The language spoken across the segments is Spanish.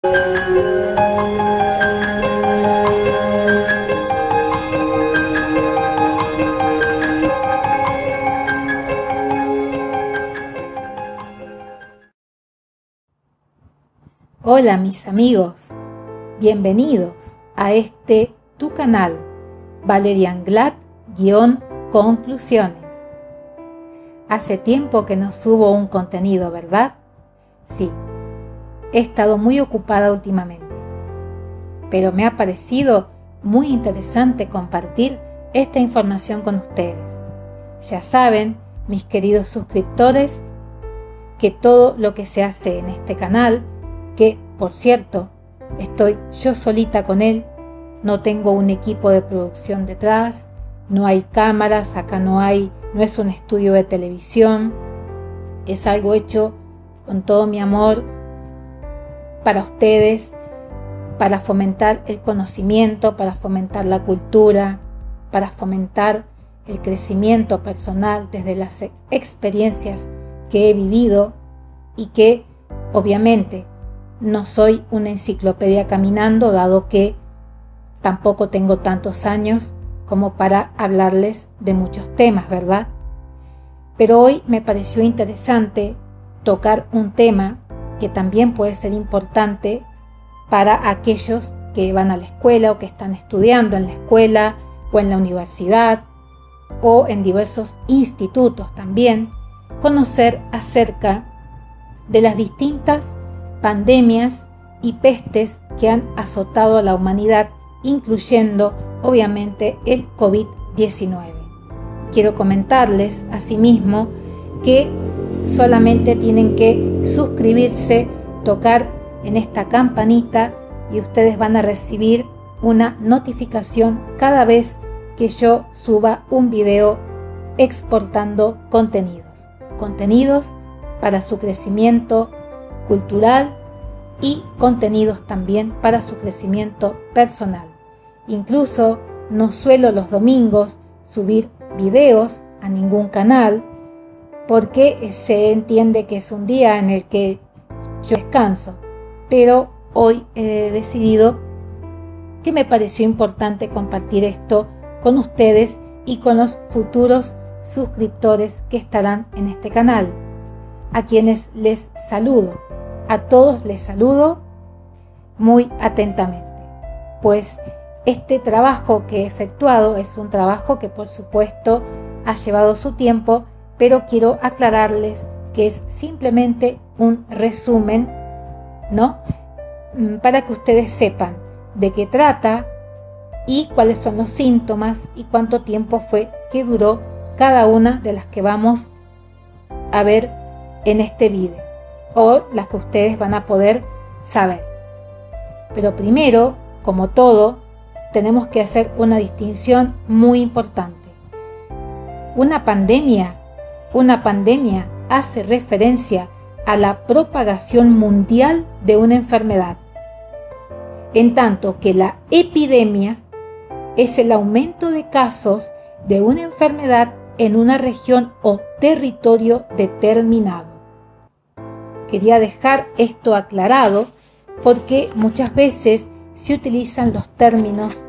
Hola mis amigos, bienvenidos a tu canal, Valerian Glad-Conclusiones. Hace tiempo que no subo un contenido, ¿verdad? Sí, he estado muy ocupada últimamente, pero me ha parecido muy interesante compartir esta información con ustedes. Ya saben, mis queridos suscriptores, que todo lo que se hace en este canal, que por cierto, estoy yo solita con él, no tengo un equipo de producción detrás, no hay cámaras, acá no es un estudio de televisión, es algo hecho con todo mi amor para ustedes, para fomentar el conocimiento, para fomentar la cultura, para fomentar el crecimiento personal desde las experiencias que he vivido y que obviamente no soy una enciclopedia caminando, dado que tampoco tengo tantos años como para hablarles de muchos temas, ¿verdad? Pero hoy me pareció interesante tocar un tema que también puede ser importante para aquellos que van a la escuela o que están estudiando en la escuela o en la universidad o en diversos institutos también, conocer acerca de las distintas pandemias y pestes que han azotado a la humanidad, incluyendo obviamente el COVID-19. Quiero comentarles asimismo que solamente tienen que suscribirse, tocar en esta campanita y ustedes van a recibir una notificación cada vez que yo suba un video exportando contenidos para su crecimiento cultural y contenidos también para su crecimiento personal. Incluso no suelo los domingos subir videos a ningún canal porque se entiende que es un día en el que yo descanso, pero hoy he decidido que me pareció importante compartir esto con ustedes y con los futuros suscriptores que estarán en este canal, a quienes les saludo. A todos les saludo muy atentamente, pues este trabajo que he efectuado es un trabajo que por supuesto ha llevado su tiempo, pero quiero aclararles que es simplemente un resumen, ¿no? Para que ustedes sepan de qué trata y cuáles son los síntomas y cuánto tiempo fue que duró cada una de las que vamos a ver en este video, o las que ustedes van a poder saber. Pero primero, como todo, tenemos que hacer una distinción muy importante. Una pandemia hace referencia a la propagación mundial de una enfermedad, en tanto que la epidemia es el aumento de casos de una enfermedad en una región o territorio determinado. Quería dejar esto aclarado porque muchas veces se utilizan los términos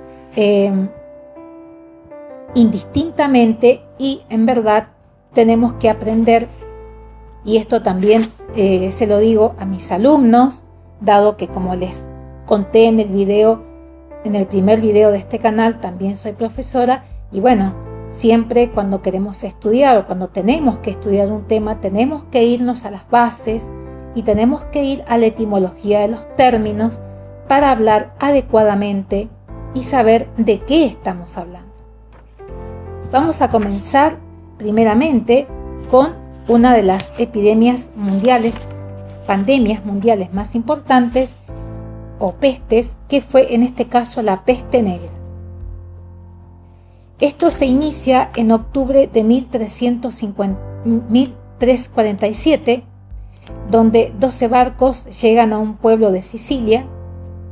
indistintamente y en verdad tenemos que aprender, y esto también se lo digo a mis alumnos, dado que como les conté en el primer video de este canal, también soy profesora y bueno, siempre cuando queremos estudiar o cuando tenemos que estudiar un tema, tenemos que irnos a las bases y tenemos que ir a la etimología de los términos para hablar adecuadamente y saber de qué estamos hablando. Vamos a comenzar primeramente con una de las pandemias mundiales más importantes o pestes, que fue en este caso la peste negra. Esto se inicia en octubre de 1347, donde 12 barcos llegan a un pueblo de Sicilia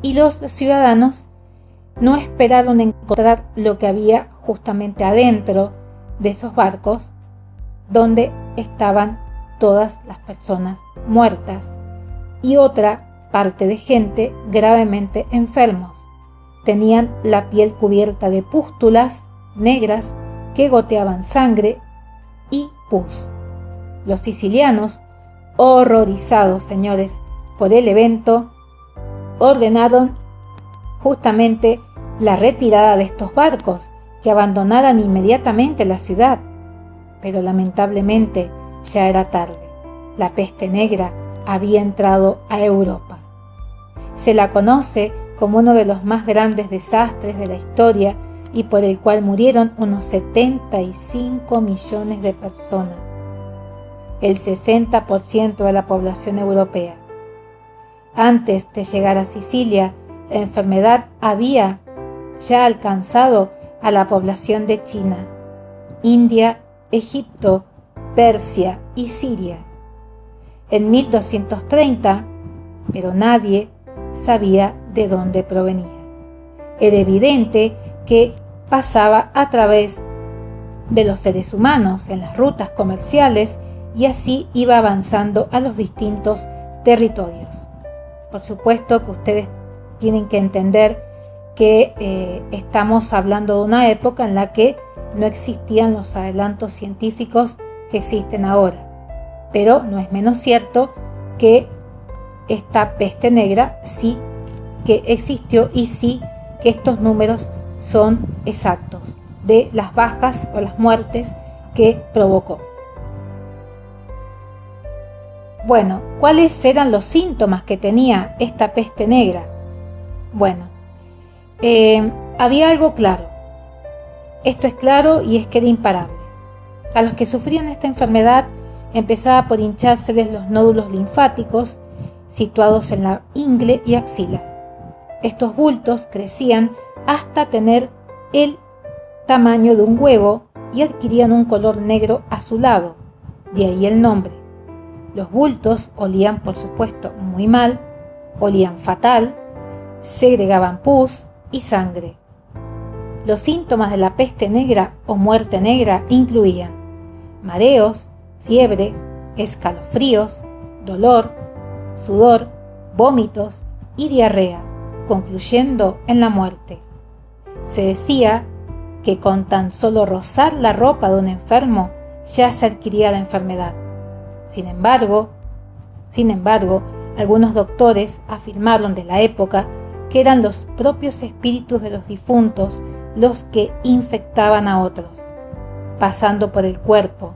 y los ciudadanos no esperaron encontrar lo que había justamente adentro de esos barcos, donde estaban todas las personas muertas, y otra parte de gente gravemente enfermos. Tenían la piel cubierta de pústulas negras que goteaban sangre y pus. Los sicilianos, horrorizados, señores, por el evento, ordenaron justamente la retirada de estos barcos, que abandonaran inmediatamente la ciudad. Pero lamentablemente ya era tarde. La peste negra había entrado a Europa. Se la conoce como uno de los más grandes desastres de la historia y por el cual murieron unos 75 millones de personas, el 60% de la población europea. Antes de llegar a Sicilia, la enfermedad había ya alcanzado a la población de China, India, Egipto, Persia y Siria. En 1230, pero nadie sabía de dónde provenía. Era evidente que pasaba a través de los seres humanos en las rutas comerciales y así iba avanzando a los distintos territorios. Por supuesto que ustedes tienen que entender que estamos hablando de una época en la que no existían los adelantos científicos que existen ahora, pero no es menos cierto que esta peste negra sí que existió y sí que estos números son exactos de las bajas o las muertes que provocó. Bueno, ¿cuáles eran los síntomas que tenía esta peste negra? Bueno, había algo claro. Esto es claro y es que era imparable. A los que sufrían esta enfermedad empezaba por hinchárseles los nódulos linfáticos situados en la ingle y axilas. Estos bultos crecían hasta tener el tamaño de un huevo y adquirían un color negro azulado, de ahí el nombre. Los bultos olían, por supuesto, muy mal, olían fatal, segregaban pus y sangre. Los síntomas de la peste negra o muerte negra incluían mareos, fiebre, escalofríos, dolor, sudor, vómitos y diarrea, concluyendo en la muerte. Se decía que con tan solo rozar la ropa de un enfermo ya se adquiría la enfermedad. Sin embargo, algunos doctores afirmaron de la época que eran los propios espíritus de los difuntos los que infectaban a otros, pasando por el cuerpo,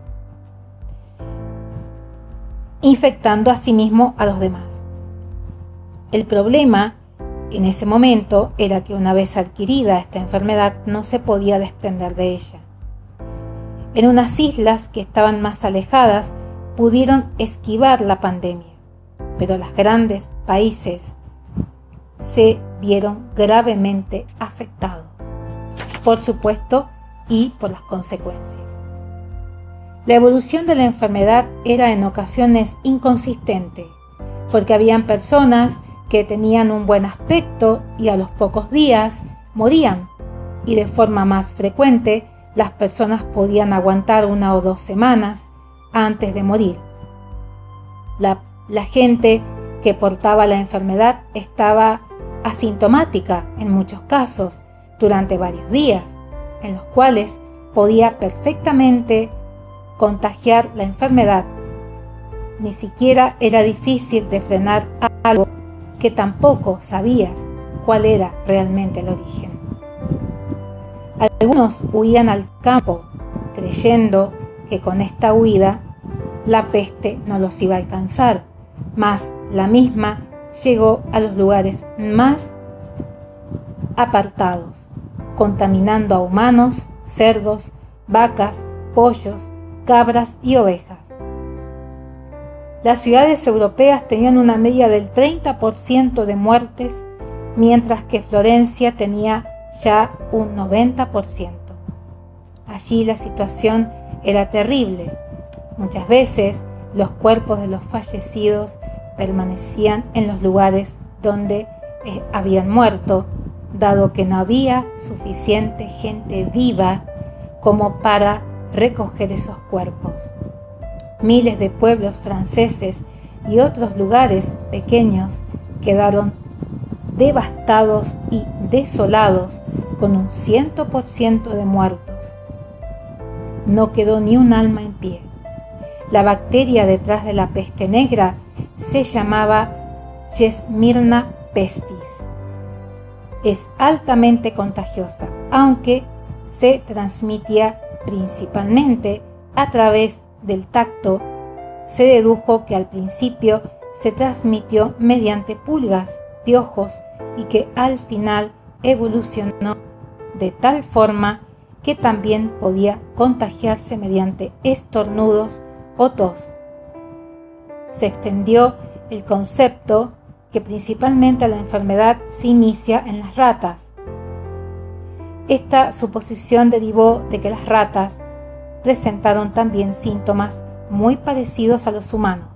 infectando a sí mismo a los demás. El problema en ese momento era que una vez adquirida esta enfermedad no se podía desprender de ella. En unas islas que estaban más alejadas pudieron esquivar la pandemia, pero los grandes países se vieron gravemente afectados, por supuesto, y por las consecuencias. La evolución de la enfermedad era en ocasiones inconsistente, porque habían personas que tenían un buen aspecto y a los pocos días morían, y de forma más frecuente las personas podían aguantar 1 o 2 semanas antes de morir. La gente que portaba la enfermedad estaba asintomática en muchos casos durante varios días, en los cuales podía perfectamente contagiar la enfermedad. Ni siquiera era difícil de frenar algo que tampoco sabías cuál era realmente el origen. Algunos huían al campo creyendo que con esta huida la peste no los iba a alcanzar, mas la misma llegó a los lugares más apartados, contaminando a humanos, cerdos, vacas, pollos, cabras y ovejas. Las ciudades europeas tenían una media del 30% de muertes, mientras que Florencia tenía ya un 90%. Allí la situación era terrible. Muchas veces los cuerpos de los fallecidos permanecían en los lugares donde habían muerto, dado que no había suficiente gente viva como para recoger esos cuerpos. Miles de pueblos franceses y otros lugares pequeños quedaron devastados y desolados con un 100% de muertos. No quedó ni un alma en pie. La bacteria detrás de la peste negra se llamaba Yesmirna pestis. Es altamente contagiosa, aunque se transmitía principalmente a través del tacto. Se dedujo que al principio se transmitió mediante pulgas, piojos y que al final evolucionó de tal forma que también podía contagiarse mediante estornudos o tos. Se extendió el concepto que principalmente la enfermedad se inicia en las ratas. Esta suposición derivó de que las ratas presentaron también síntomas muy parecidos a los humanos.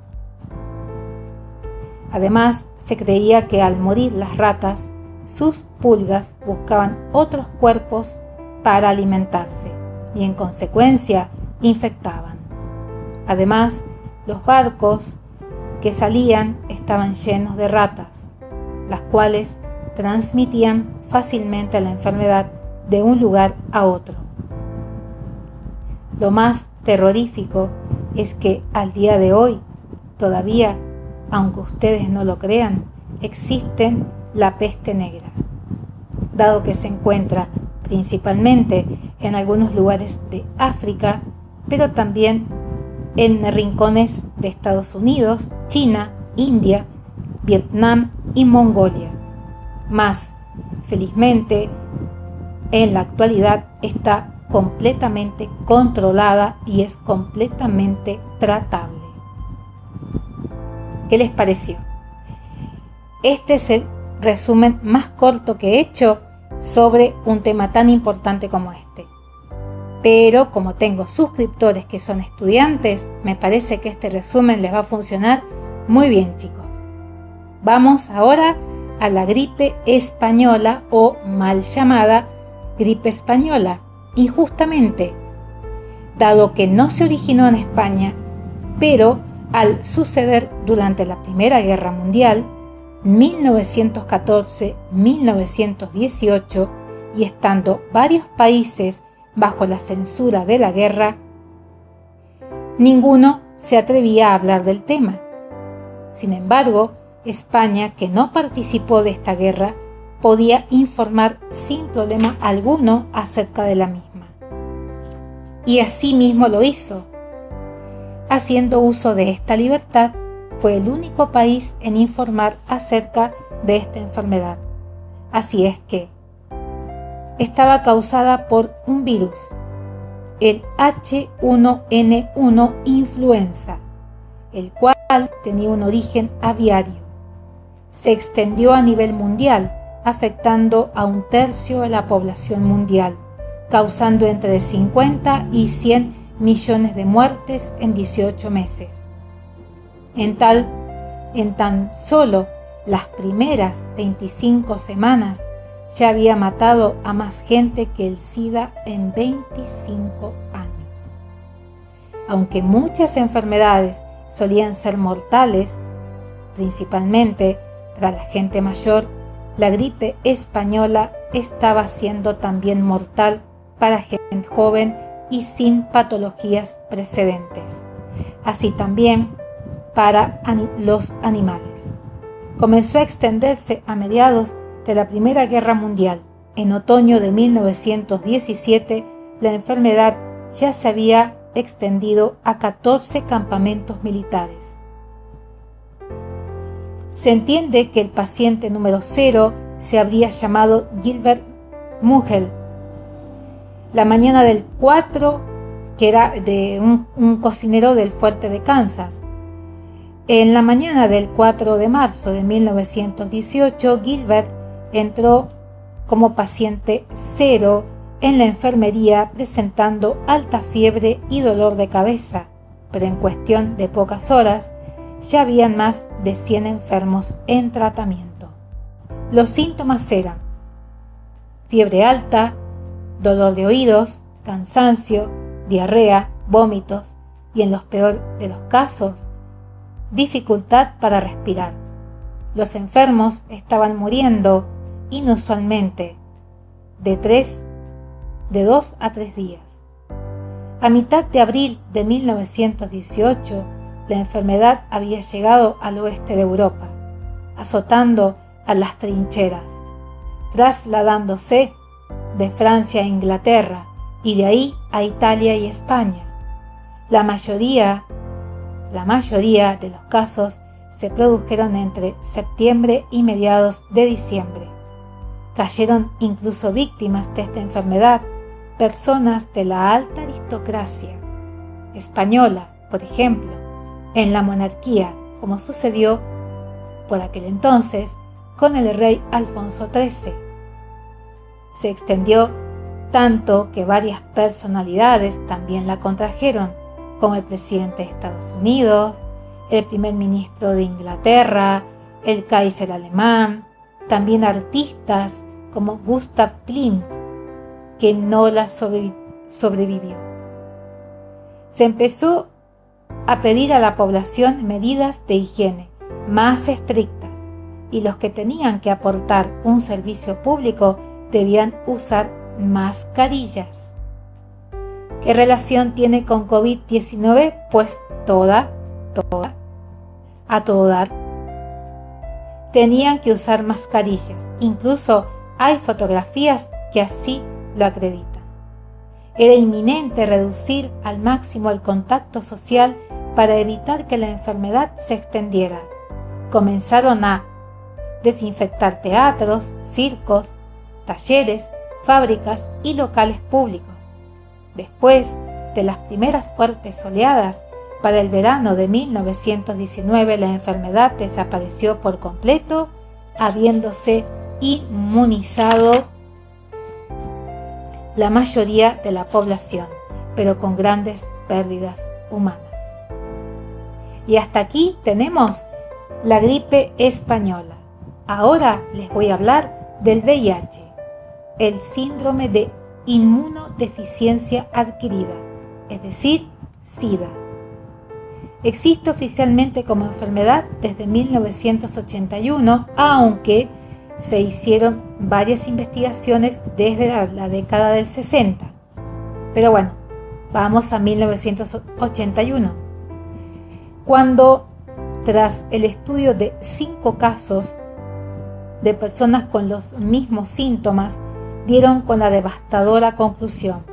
Además, se creía que al morir las ratas, sus pulgas buscaban otros cuerpos para alimentarse y en consecuencia infectaban. Además, los barcos que salían estaban llenos de ratas, las cuales transmitían fácilmente la enfermedad de un lugar a otro. Lo más terrorífico es que al día de hoy, todavía, aunque ustedes no lo crean, existen la peste negra, dado que se encuentra principalmente en algunos lugares de África, pero también en rincones de Estados Unidos, China, India, Vietnam y Mongolia. Más, felizmente, en la actualidad está completamente controlada y es completamente tratable. ¿Qué les pareció? Este es el resumen más corto que he hecho sobre un tema tan importante como este. Pero como tengo suscriptores que son estudiantes, me parece que este resumen les va a funcionar muy bien, chicos. Vamos ahora a la gripe española o mal llamada gripe española, injustamente, dado que no se originó en España, pero al suceder durante la Primera Guerra Mundial, 1914-1918, y estando varios países bajo la censura de la guerra, ninguno se atrevía a hablar del tema. Sin embargo, España, que no participó de esta guerra, podía informar sin problema alguno acerca de la misma. Y así mismo lo hizo. Haciendo uso de esta libertad, fue el único país en informar acerca de esta enfermedad. Así es que estaba causada por un virus, el H1N1 influenza, el cual tenía un origen aviario. Se extendió a nivel mundial, afectando a 1/3 de la población mundial, causando entre 50 y 100 millones de muertes en 18 meses. En tan solo las primeras 25 semanas ya había matado a más gente que el SIDA en 25 años. Aunque muchas enfermedades solían ser mortales, principalmente para la gente mayor, la gripe española estaba siendo también mortal para gente joven y sin patologías precedentes, así también para los animales. Comenzó a extenderse a mediados de la Primera Guerra Mundial. En otoño de 1917, la enfermedad ya se había extendido a 14 campamentos militares. Se entiende que el paciente número 0 se habría llamado Gilbert Mugel. La mañana del 4, que era de un cocinero del fuerte de Kansas. En la mañana del 4 de marzo de 1918, Gilbert entró como paciente 0 en la enfermería presentando alta fiebre y dolor de cabeza, pero en cuestión de pocas horas ya habían más de 100 enfermos en tratamiento. Los síntomas eran fiebre alta, dolor de oídos, cansancio, diarrea, vómitos y, en los peores de los casos, dificultad para respirar. Los enfermos estaban muriendo inusualmente de 2 a 3 días. A mitad de abril de 1918, la enfermedad había llegado al oeste de Europa, azotando a las trincheras, trasladándose de Francia a Inglaterra y de ahí a Italia y España. La mayoría de los casos se produjeron entre septiembre y mediados de diciembre. Cayeron incluso víctimas de esta enfermedad personas de la alta aristocracia española, por ejemplo, en la monarquía, como sucedió por aquel entonces con el rey Alfonso XIII. Se extendió tanto que varias personalidades también la contrajeron, como el presidente de Estados Unidos, el primer ministro de Inglaterra, el Kaiser alemán, también artistas como Gustav Klimt, que no la sobrevivió. Se empezó a pedir a la población medidas de higiene más estrictas y los que tenían que aportar un servicio público debían usar mascarillas. ¿Qué relación tiene con COVID-19? Pues toda, a todo dar. Tenían que usar mascarillas. Incluso hay fotografías que así lo acreditan. Era inminente reducir al máximo el contacto social para evitar que la enfermedad se extendiera. Comenzaron a desinfectar teatros, circos, talleres, fábricas y locales públicos. Después de las primeras fuertes oleadas, para el verano de 1919 la enfermedad desapareció por completo, habiéndose inmunizado la mayoría de la población, pero con grandes pérdidas humanas. Y hasta aquí tenemos la gripe española. Ahora les voy a hablar del VIH, el síndrome de inmunodeficiencia adquirida, es decir, SIDA. Existe oficialmente como enfermedad desde 1981, aunque se hicieron varias investigaciones desde la década del 60. Pero bueno, vamos a 1981, cuando tras el estudio de 5 casos de personas con los mismos síntomas, dieron con la devastadora conclusión: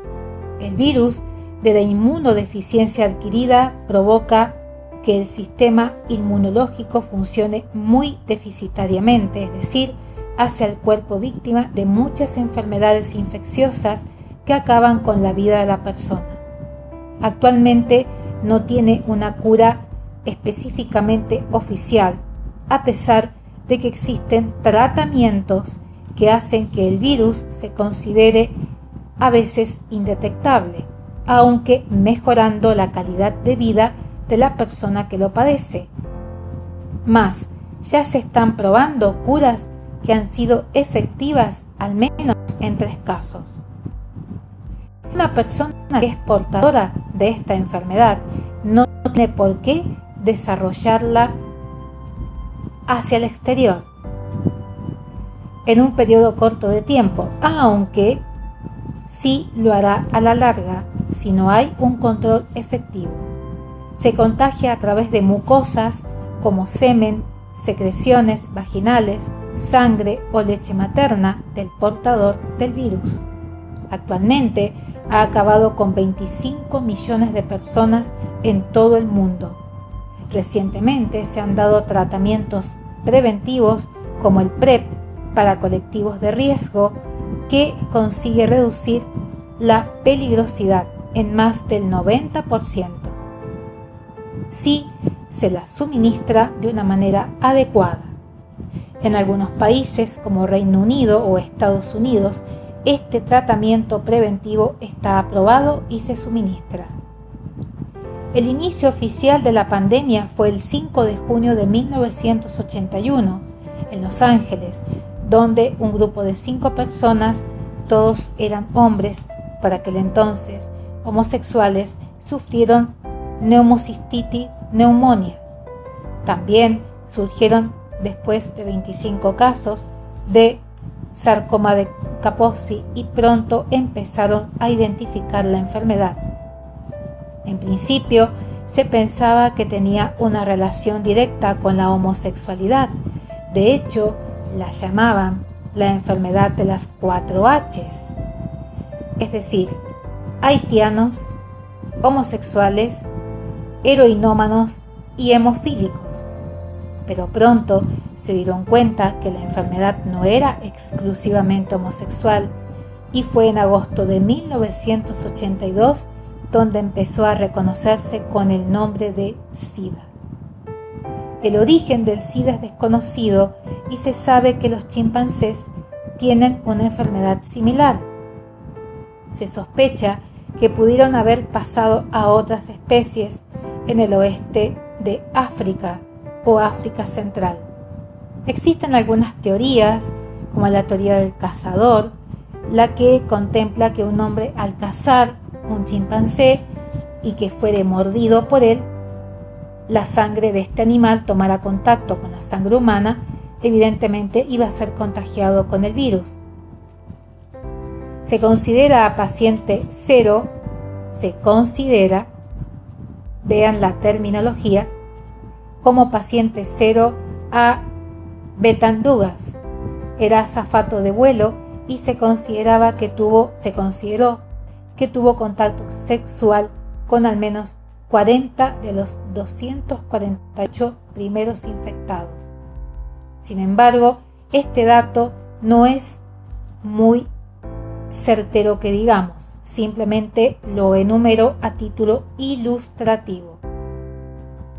el virus de la inmunodeficiencia adquirida provoca que el sistema inmunológico funcione muy deficitariamente, es decir, hace al cuerpo víctima de muchas enfermedades infecciosas que acaban con la vida de la persona. Actualmente no tiene una cura específicamente oficial, a pesar de que existen tratamientos que hacen que el virus se considere a veces indetectable, aunque mejorando la calidad de vida de la persona que lo padece. Más, ya se están probando curas que han sido efectivas al menos en 3 casos. Una persona que es portadora de esta enfermedad no tiene por qué desarrollarla hacia el exterior en un periodo corto de tiempo, aunque sí lo hará a la larga si no hay un control efectivo. Se contagia a través de mucosas como semen, secreciones vaginales, sangre o leche materna del portador del virus. Actualmente ha acabado con 25 millones de personas en todo el mundo. Recientemente se han dado tratamientos preventivos como el PrEP para colectivos de riesgo, que consigue reducir la peligrosidad en más del 90%. Si se la suministra de una manera adecuada. En algunos países como Reino Unido o Estados Unidos, este tratamiento preventivo está aprobado y se suministra. El inicio oficial de la pandemia fue el 5 de junio de 1981 en Los Ángeles, donde un grupo de 5 personas, todos eran hombres por aquel entonces, homosexuales, sufrieron neumocistitis neumonía. También surgieron después de 25 casos de sarcoma de Kaposi y pronto empezaron a identificar la enfermedad. En principio, se pensaba que tenía una relación directa con la homosexualidad. De hecho, la llamaban la enfermedad de las 4 H's, es decir, haitianos, homosexuales, heroinómanos y hemofílicos. Pero pronto se dieron cuenta que la enfermedad no era exclusivamente homosexual y fue en agosto de 1982 donde empezó a reconocerse con el nombre de SIDA. El origen del SIDA es desconocido y se sabe que los chimpancés tienen una enfermedad similar. Se sospecha que pudieron haber pasado a otras especies en el oeste de África o África Central. Existen algunas teorías, como la teoría del cazador, la que contempla que un hombre al cazar un chimpancé y que fuere mordido por él, la sangre de este animal tomara contacto con la sangre humana, evidentemente iba a ser contagiado con el virus. Se considera a paciente cero, vean la terminología, como paciente cero a Betandugas. Era azafato de vuelo y se consideró que tuvo contacto sexual con al menos 40 de los 248 primeros infectados. Sin embargo, este dato no es muy certero que digamos, simplemente lo enumero a título ilustrativo.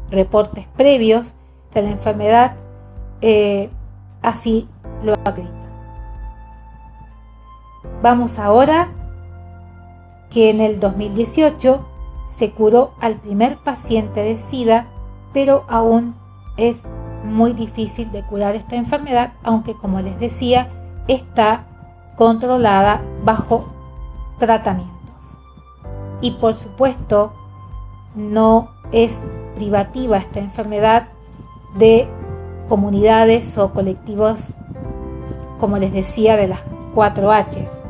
Reportes previos de la enfermedad así lo acreditan. Vamos ahora que en el 2018 se curó al primer paciente de SIDA, pero aún es muy difícil de curar esta enfermedad, aunque como les decía, está controlada bajo tratamientos. Y por supuesto, no es privativa esta enfermedad de comunidades o colectivos, como les decía, de las 4 H's.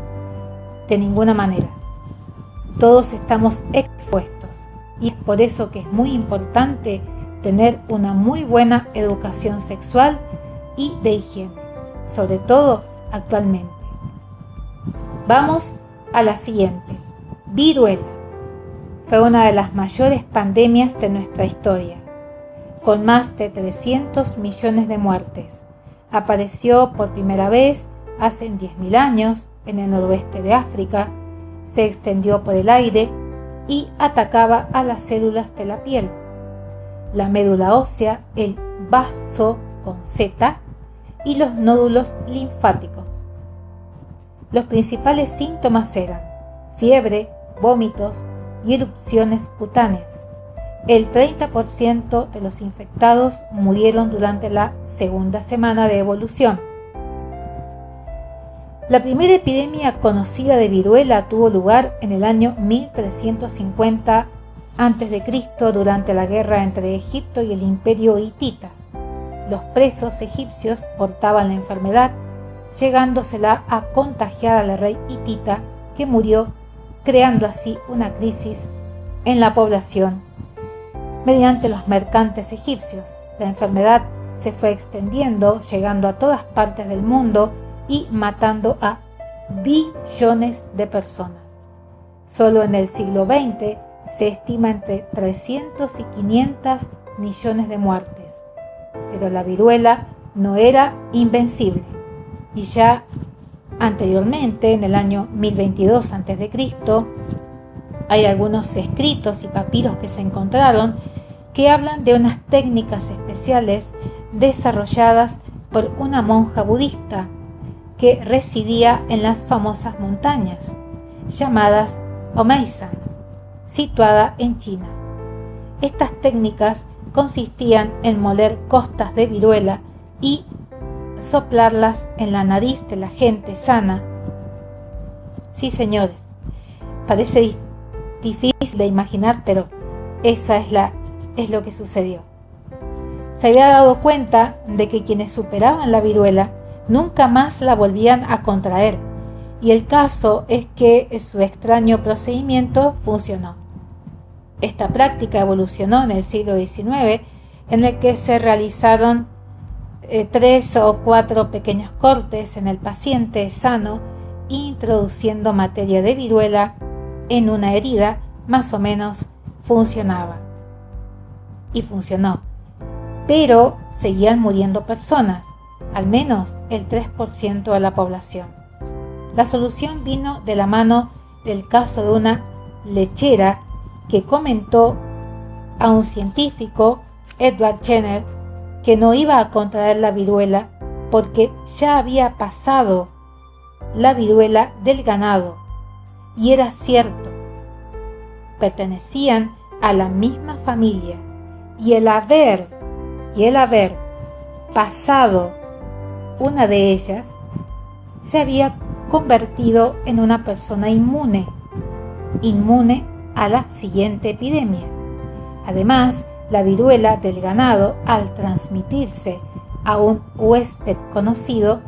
De ninguna manera. Todos estamos expuestos y es por eso que es muy importante tener una muy buena educación sexual y de higiene, sobre todo actualmente. Vamos a la siguiente. Viruela. Fue una de las mayores pandemias de nuestra historia, con más de 300 millones de muertes. Apareció por primera vez hace 10.000 años en el noroeste de África, se extendió por el aire y atacaba a las células de la piel, la médula ósea, el bazo con Z y los nódulos linfáticos. Los principales síntomas eran fiebre, vómitos y erupciones cutáneas. El 30% de los infectados murieron durante la segunda semana de evolución. La primera epidemia conocida de viruela tuvo lugar en el año 1350 a.C. durante la guerra entre Egipto y el Imperio hitita. Los presos egipcios portaban la enfermedad, llegándosela a contagiar al rey hitita, que murió, creando así una crisis en la población. Mediante los mercantes egipcios, la enfermedad se fue extendiendo, llegando a todas partes del mundo y matando a billones de personas. Solo en el siglo XX se estima entre 300 y 500 millones de muertes. Pero la viruela no era invencible y ya anteriormente, en el año 1022 a.C., hay algunos escritos y papiros que se encontraron que hablan de unas técnicas especiales desarrolladas por una monja budista que residía en las famosas montañas llamadas Omeisan, situada en China. Estas técnicas consistían en moler costas de viruela y soplarlas en la nariz de la gente sana. Sí, señores, parece difícil de imaginar, pero esa es lo que sucedió. se había dado cuenta de que quienes superaban la viruela nunca más la volvían a contraer, y el caso es que su extraño procedimiento funcionó. Esta práctica evolucionó en el siglo XIX, en el que se realizaron 3 o 4 pequeños cortes en el paciente sano, introduciendo materia de viruela en una herida. Más o menos funcionaba. Y funcionó. Pero seguían muriendo personas, al menos el 3% de la población. La solución vino de la mano del caso de una lechera que comentó a un científico, Edward Jenner, que no iba a contraer la viruela porque ya había pasado la viruela del ganado. Y era cierto. Pertenecían a la misma familia, y el haber pasado una de ellas se había convertido en una persona inmune a la siguiente epidemia. Además, la viruela del ganado, al transmitirse a un huésped conocido,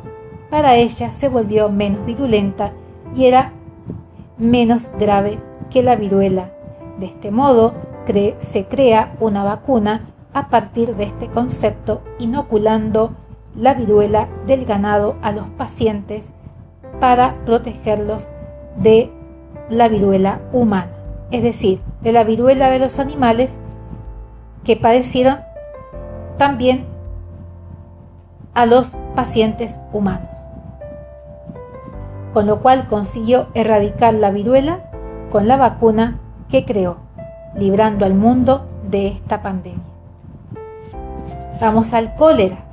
para ella se volvió menos virulenta y era menos grave que la viruela. De este modo, se crea una vacuna a partir de este concepto, inoculando la viruela del ganado a los pacientes para protegerlos de la viruela humana, es decir, de la viruela de los animales que padecieron también a los pacientes humanos, con lo cual consiguió erradicar la viruela con la vacuna que creó, librando al mundo de esta pandemia. Vamos al cólera.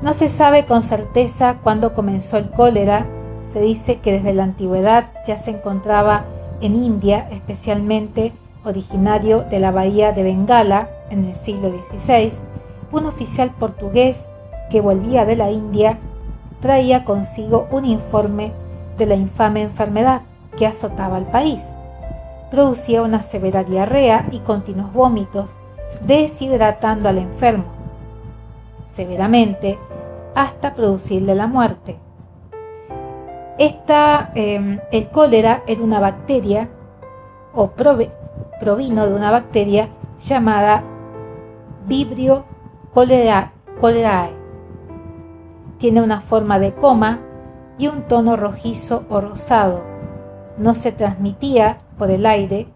No se sabe con certeza cuándo comenzó el cólera. Se dice que desde la antigüedad ya se encontraba en India, especialmente originario de la bahía de Bengala en el siglo XVI. Un oficial portugués que volvía de la India traía consigo un informe de la infame enfermedad que azotaba al país. Producía una severa diarrea y continuos vómitos, deshidratando al enfermo severamente hasta producirle la muerte. El cólera era una bacteria, o provino de una bacteria llamada Vibrio cholerae. Tiene una forma de coma y un tono rojizo o rosado. No se transmitía por el aire,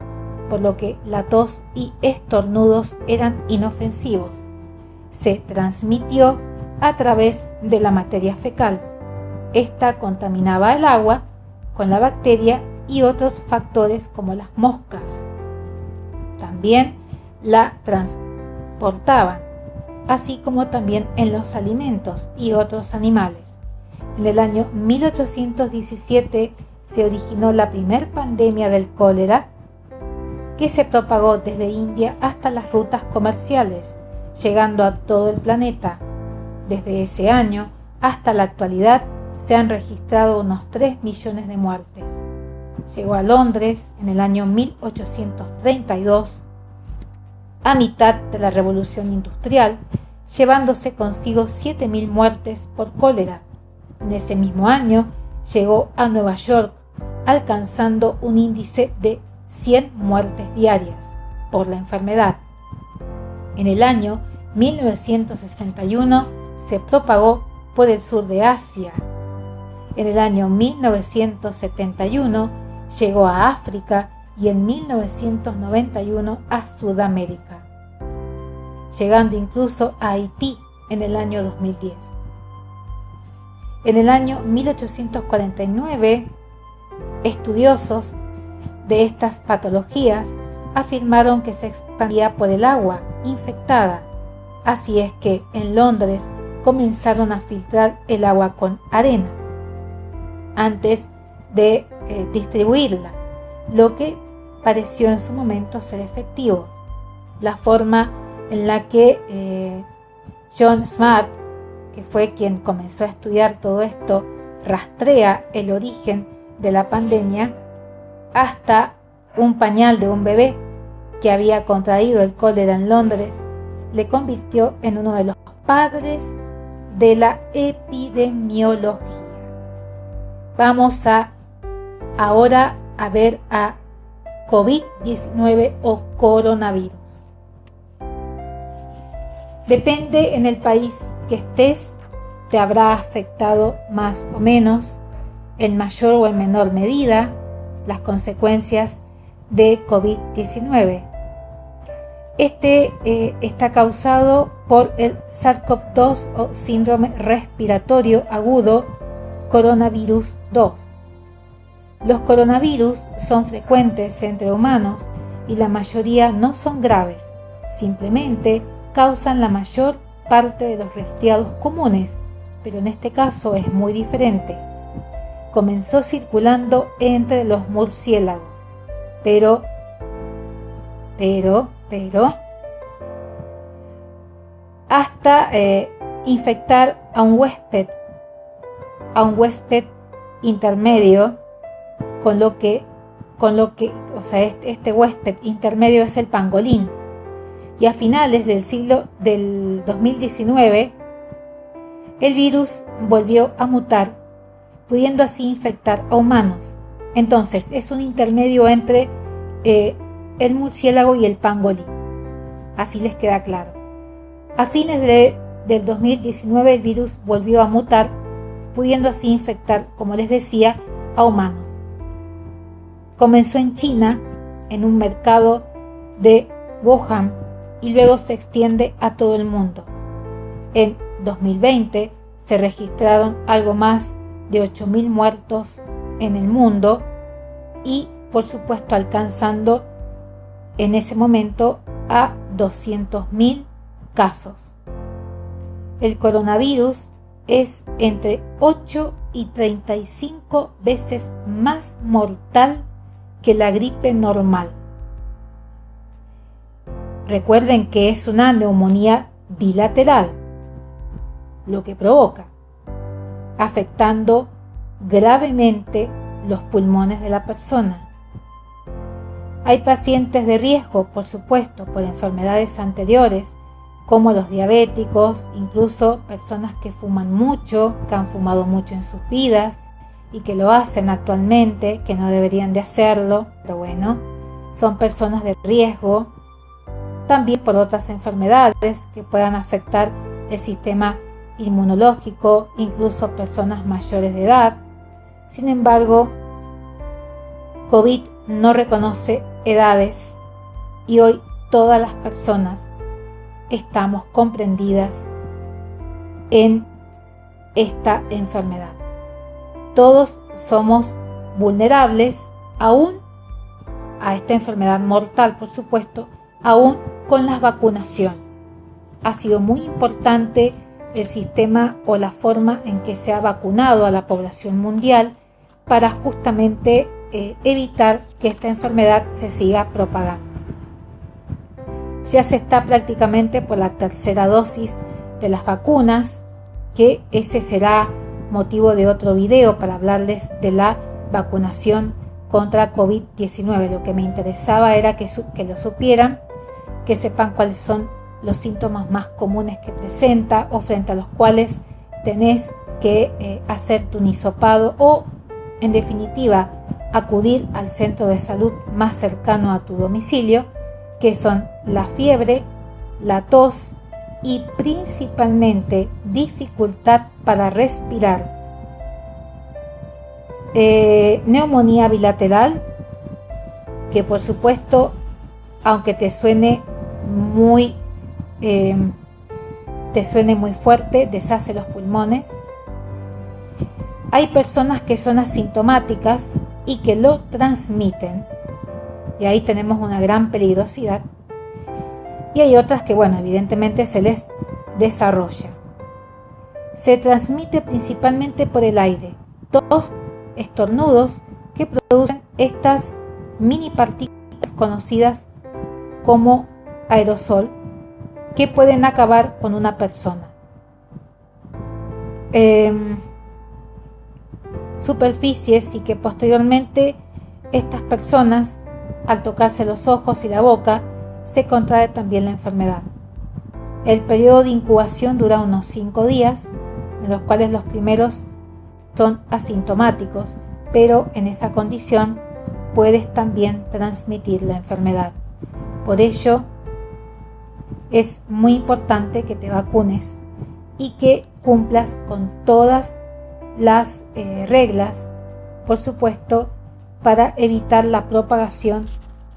por lo que la tos y estornudos eran inofensivos. Se transmitió a través de la materia fecal. Esta contaminaba el agua con la bacteria y otros factores como las moscas. También la transportaban, así como también en los alimentos y otros animales. En el año 1817 se originó la primer pandemia del cólera, que se propagó desde India hasta las rutas comerciales, llegando a todo el planeta. Desde ese año hasta la actualidad se han registrado unos 3 millones de muertes. Llegó a Londres en el año 1832, a mitad de la Revolución Industrial, llevándose consigo 7.000 muertes por cólera. En ese mismo año llegó a Nueva York, alcanzando un índice de 100 muertes diarias por la enfermedad. En el año 1961 se propagó por el sur de Asia. En el año 1971 llegó a África y en 1991 a Sudamérica, llegando incluso a Haití en el año 2010. En el año 1849, estudiosos de estas patologías afirmaron que se expandía por el agua infectada. Así es que en Londres comenzaron a filtrar el agua con arena antes de distribuirla, lo que pareció en su momento ser efectivo. La forma en la que John Smart, que fue quien comenzó a estudiar todo esto, rastrea el origen de la pandemia hasta un pañal de un bebé que había contraído el cólera en Londres, le convirtió en uno de los padres de la epidemiología. Vamos ahora a ver a COVID-19 o coronavirus. Depende en el país que estés, te habrá afectado más o menos, en mayor o en menor medida, las consecuencias de COVID-19. Este está causado por el SARS-CoV-2 o síndrome respiratorio agudo coronavirus 2. Los coronavirus son frecuentes entre humanos y la mayoría no son graves, simplemente causan la mayor parte de los resfriados comunes, pero en este caso es muy diferente. Comenzó circulando entre los murciélagos, pero hasta infectar a un huésped intermedio, con lo que, este huésped intermedio es el pangolín. Y a finales del 2019, el virus volvió a mutar, pudiendo así infectar a humanos. Entonces, es un intermedio entre el murciélago y el pangolín. Así les queda claro. A fines del 2019, el virus volvió a mutar, pudiendo así infectar, como les decía, a humanos. Comenzó en China, en un mercado de Wuhan, y luego se extiende a todo el mundo. En 2020 se registraron algo más de 8.000 muertos en el mundo y, por supuesto, alcanzando en ese momento a 200.000 casos. El coronavirus es entre 8 y 35 veces más mortal que la gripe normal. Recuerden que es una neumonía bilateral lo que provoca, afectando gravemente los pulmones de la persona. Hay pacientes de riesgo, por supuesto, por enfermedades anteriores, como los diabéticos, incluso personas que fuman mucho, que han fumado mucho en sus vidas y que lo hacen actualmente, que no deberían de hacerlo, pero bueno, son personas de riesgo. También por otras enfermedades que puedan afectar el sistema inmunológico, incluso personas mayores de edad. Sin embargo, COVID no reconoce edades y hoy todas las personas estamos comprendidas en esta enfermedad. Todos somos vulnerables aún a esta enfermedad mortal, por supuesto, aún con la vacunación. Ha sido muy importante el sistema o la forma en que se ha vacunado a la población mundial para justamente evitar que esta enfermedad se siga propagando. Ya se está prácticamente por la tercera dosis de las vacunas, que ese será motivo de otro video para hablarles de la vacunación contra COVID-19. Lo que me interesaba era que lo supieran, que sepan cuáles son los síntomas más comunes que presenta o frente a los cuales tenés que hacerte un hisopado o, en definitiva, acudir al centro de salud más cercano a tu domicilio, que son la fiebre, la tos y principalmente dificultad para respirar, neumonía bilateral, que por supuesto, aunque te suene muy fuerte, deshace los pulmones. Hay personas que son asintomáticas y que lo transmiten, y ahí tenemos una gran peligrosidad. Y hay otras que, bueno, evidentemente se les desarrolla. Se transmite principalmente por el aire, tos, estornudos que producen estas mini partículas conocidas como aerosol, que pueden acabar con una persona. Superficies y que posteriormente estas personas, al tocarse los ojos y la boca, se contrae también la enfermedad. El periodo de incubación dura unos 5 días, en los cuales los primeros son asintomáticos, pero en esa condición puedes también transmitir la enfermedad. Por ello, es muy importante que te vacunes y que cumplas con todas las reglas, por supuesto, para evitar la propagación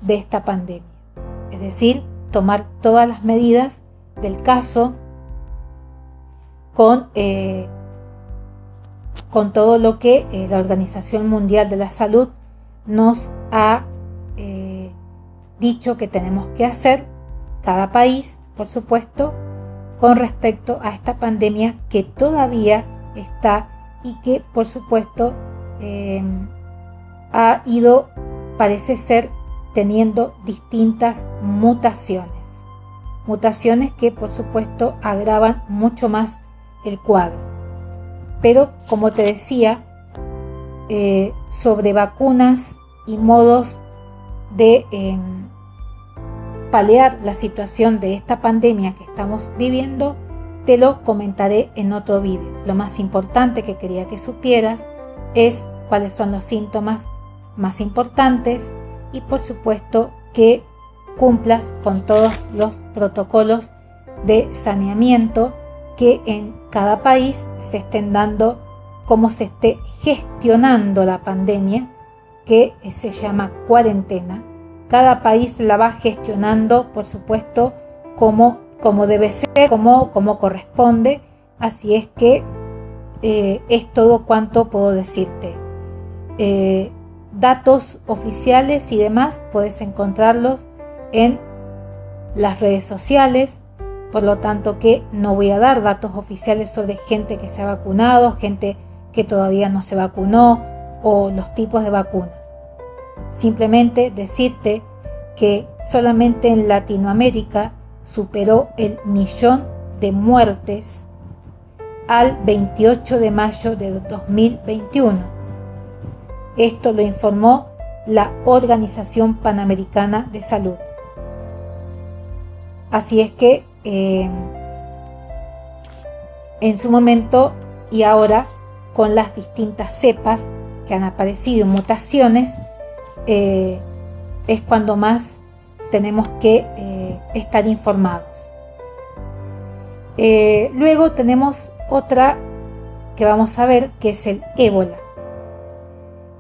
de esta pandemia. Es decir, tomar todas las medidas del caso con todo lo que la Organización Mundial de la Salud nos ha dicho que tenemos que hacer, cada país, por supuesto, con respecto a esta pandemia que todavía está y que, por supuesto, ha ido, parece ser, teniendo distintas mutaciones que, por supuesto, agravan mucho más el cuadro. Pero, como te decía, sobre vacunas y modos de paliar la situación de esta pandemia que estamos viviendo, te lo comentaré en otro vídeo. Lo más importante que quería que supieras es cuáles son los síntomas más importantes y, por supuesto, que cumplas con todos los protocolos de saneamiento que en cada país se estén dando, cómo se esté gestionando la pandemia, que se llama cuarentena. Cada país la va gestionando, por supuesto, como debe ser, como corresponde. Así es que es todo cuanto puedo decirte. Datos oficiales y demás puedes encontrarlos en las redes sociales, por lo tanto que no voy a dar datos oficiales sobre gente que se ha vacunado, gente que todavía no se vacunó o los tipos de vacuna. Simplemente decirte que solamente en Latinoamérica superó el 1.000.000 de muertes al 28 de mayo de 2021. Esto lo informó la Organización Panamericana de Salud. Así es que en su momento y ahora, con las distintas cepas que han aparecido en mutaciones, es cuando más tenemos que estar informados. Luego tenemos otra que vamos a ver, que es el ébola.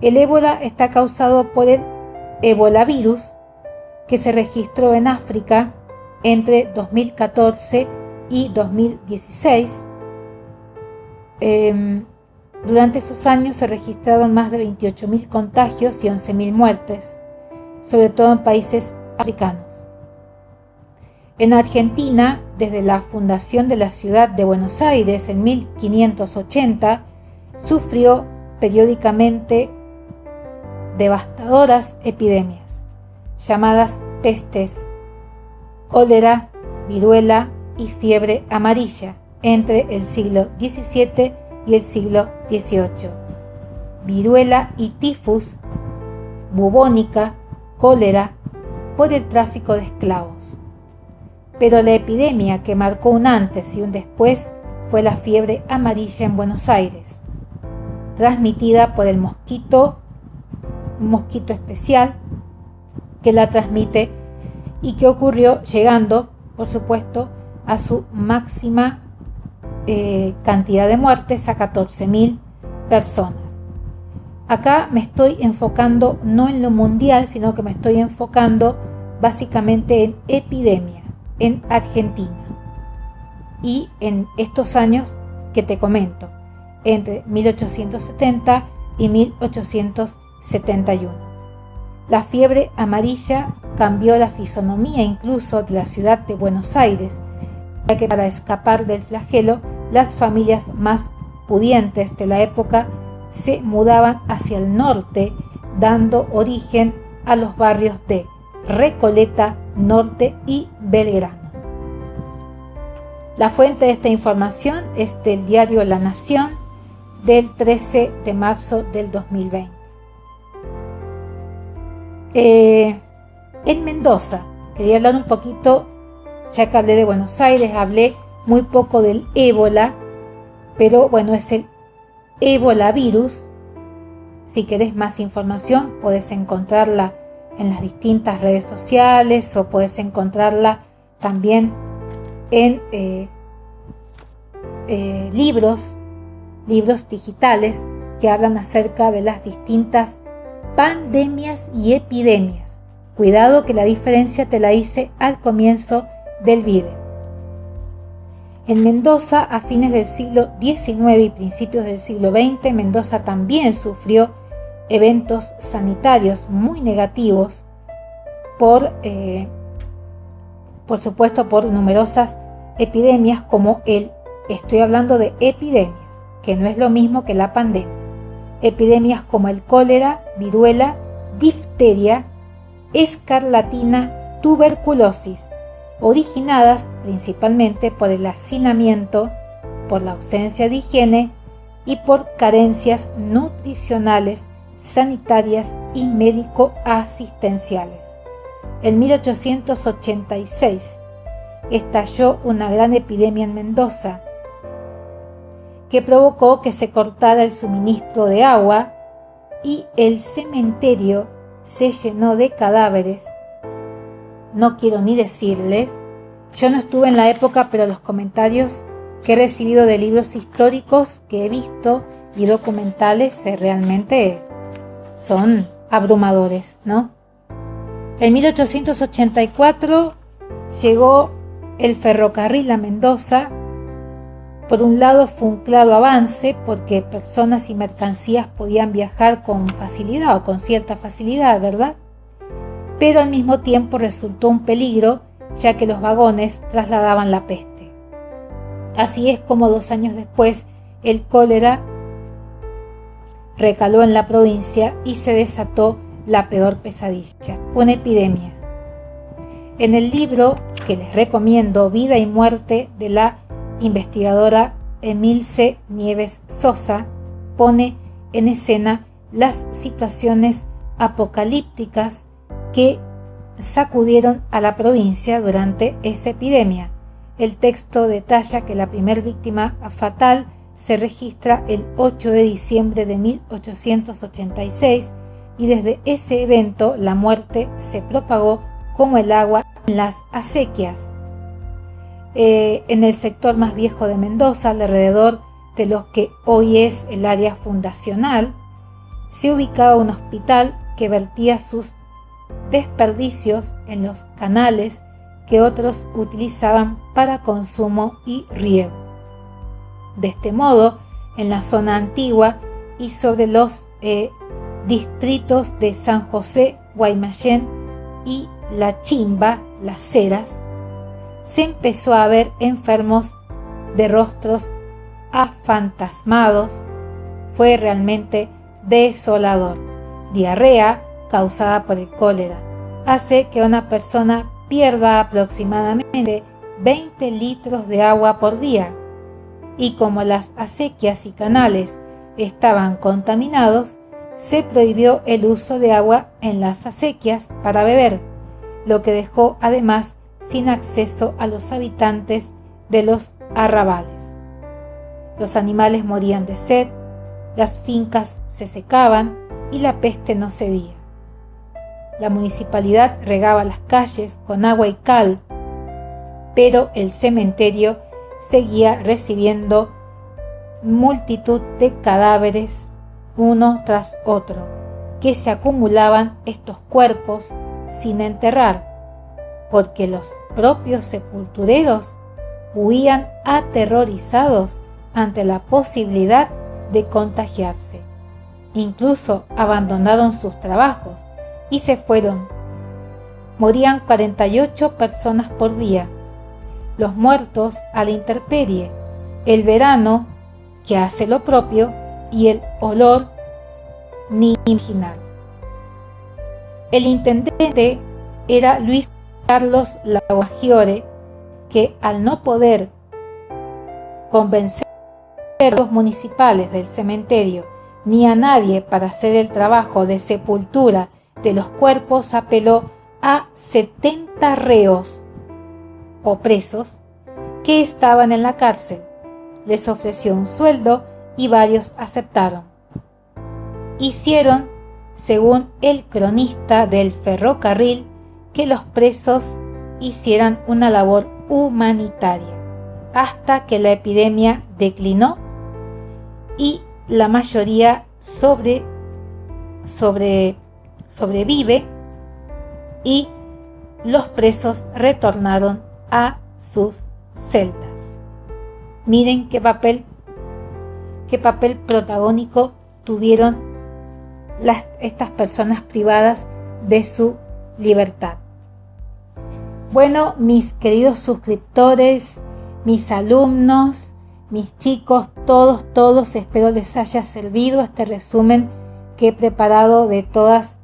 El ébola está causado por el ebolavirus que se registró en África entre 2014 y 2016. Durante esos años se registraron más de 28.000 contagios y 11.000 muertes, sobre todo en países africanos. En Argentina, desde la fundación de la ciudad de Buenos Aires en 1580, sufrió periódicamente devastadoras epidemias, llamadas pestes, cólera, viruela y fiebre amarilla, entre el siglo XVII y el siglo XVIII. Viruela y tifus, bubónica, cólera, por el tráfico de esclavos. Pero la epidemia que marcó un antes y un después fue la fiebre amarilla en Buenos Aires, transmitida por el mosquito, un mosquito especial que la transmite y que ocurrió llegando, por supuesto, a su máxima cantidad de muertes, a 14.000 personas. Acá me estoy enfocando no en lo mundial, sino que me estoy enfocando básicamente en epidemia en Argentina y en estos años que te comento, entre 1870 y 1871. La fiebre amarilla cambió la fisonomía incluso de la ciudad de Buenos Aires, ya que para escapar del flagelo, las familias más pudientes de la época se mudaban hacia el norte, dando origen a los barrios de Recoleta, Norte y Belgrano. La fuente de esta información es del diario La Nación del 13 de marzo del 2020. En Mendoza, quería hablar un poquito Ya que hablé de Buenos Aires, hablé muy poco del ébola, pero bueno, es el ébola virus. Si querés más información, podés encontrarla en las distintas redes sociales o podés encontrarla también en libros digitales que hablan acerca de las distintas pandemias y epidemias. Cuidado que la diferencia te la hice al comienzo del video. En Mendoza, a fines del siglo XIX y principios del siglo XX, Mendoza también sufrió eventos sanitarios muy negativos por supuesto, por numerosas epidemias como estoy hablando de epidemias, que no es lo mismo que la pandemia. Epidemias como el cólera, viruela, difteria, escarlatina, tuberculosis, originadas principalmente por el hacinamiento, por la ausencia de higiene y por carencias nutricionales, sanitarias y médico-asistenciales. En 1886 estalló una gran epidemia en Mendoza que provocó que se cortara el suministro de agua y el cementerio se llenó de cadáveres. No quiero ni decirles, yo no estuve en la época, pero los comentarios que he recibido de libros históricos que he visto y documentales realmente son abrumadores, ¿no? En 1884 llegó el ferrocarril a Mendoza. Por un lado fue un claro avance porque personas y mercancías podían viajar con facilidad o con cierta facilidad, ¿verdad? Pero al mismo tiempo resultó un peligro, ya que los vagones trasladaban la peste. Así es como 2 años después el cólera recaló en la provincia y se desató la peor pesadilla, una epidemia. En el libro que les recomiendo, Vida y Muerte, de la investigadora Emilce Nieves Sosa, pone en escena las situaciones apocalípticas que sacudieron a la provincia durante esa epidemia. El texto detalla que la primera víctima fatal se registra el 8 de diciembre de 1886 y desde ese evento la muerte se propagó como el agua en las acequias. En el sector más viejo de Mendoza, alrededor de lo que hoy es el área fundacional, se ubicaba un hospital que vertía sus desperdicios en los canales que otros utilizaban para consumo y riego. De este modo, en la zona antigua y sobre los distritos de San José, Guaymallén y La Chimba, Las Heras, se empezó a ver enfermos de rostros afantasmados. Fue realmente desolador. Diarrea causada por el cólera hace que una persona pierda aproximadamente 20 litros de agua por día, y como las acequias y canales estaban contaminados, se prohibió el uso de agua en las acequias para beber, lo que dejó además sin acceso a los habitantes de los arrabales. Los animales morían de sed, las fincas se secaban y la peste no cedía. La municipalidad regaba las calles con agua y cal, pero el cementerio seguía recibiendo multitud de cadáveres uno tras otro, que se acumulaban estos cuerpos sin enterrar, porque los propios sepultureros huían aterrorizados ante la posibilidad de contagiarse. Incluso abandonaron sus trabajos y se fueron. Morían 48 personas por día. Los muertos a la intemperie, el verano que hace lo propio y el olor ni imaginar. El intendente era Luis Carlos Laguaggiore, que al no poder convencer a los municipales del cementerio ni a nadie para hacer el trabajo de sepultura de los cuerpos, apeló a 70 reos o presos que estaban en la cárcel. Les ofreció un sueldo y varios aceptaron. Hicieron, según el cronista del ferrocarril, que los presos hicieran una labor humanitaria, hasta que la epidemia declinó y la mayoría sobrevive y los presos retornaron a sus celdas. Miren qué papel protagónico tuvieron estas personas privadas de su libertad. Bueno, mis queridos suscriptores, mis alumnos, mis chicos, todos, espero les haya servido este resumen que he preparado de todas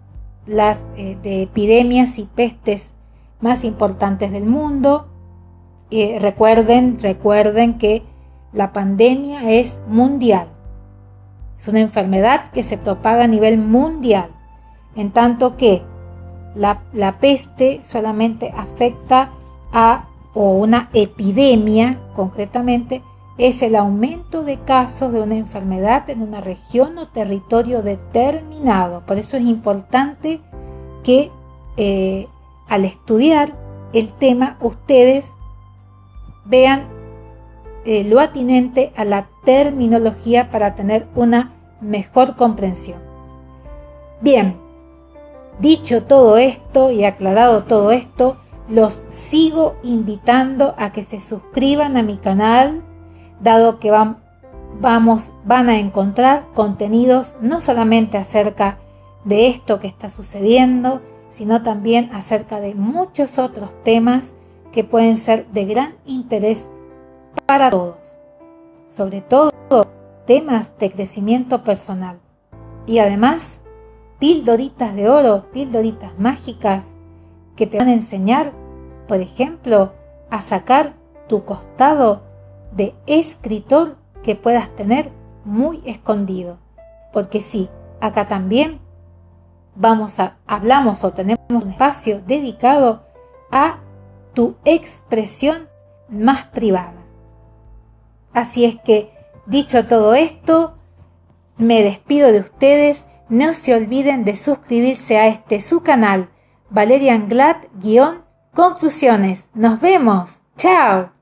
las de epidemias y pestes más importantes del mundo. Recuerden que la pandemia es mundial. Es una enfermedad que se propaga a nivel mundial, en tanto que la peste solamente afecta o una epidemia concretamente es el aumento de casos de una enfermedad en una región o territorio determinado. Por eso es importante que al estudiar el tema ustedes vean lo atinente a la terminología para tener una mejor comprensión. Bien, dicho todo esto y aclarado todo esto, los sigo invitando a que se suscriban a mi canal, dado que van a encontrar contenidos no solamente acerca de esto que está sucediendo, sino también acerca de muchos otros temas que pueden ser de gran interés para todos, sobre todo temas de crecimiento personal y además pildoritas de oro, pildoritas mágicas que te van a enseñar, por ejemplo, a sacar tu costado de escritor que puedas tener muy escondido, porque sí, acá también hablamos o tenemos un espacio dedicado a tu expresión más privada. Así es que, dicho todo esto, me despido de ustedes. No se olviden de suscribirse a su canal, Valerian Glad-Conclusiones. Nos vemos. ¡Chao!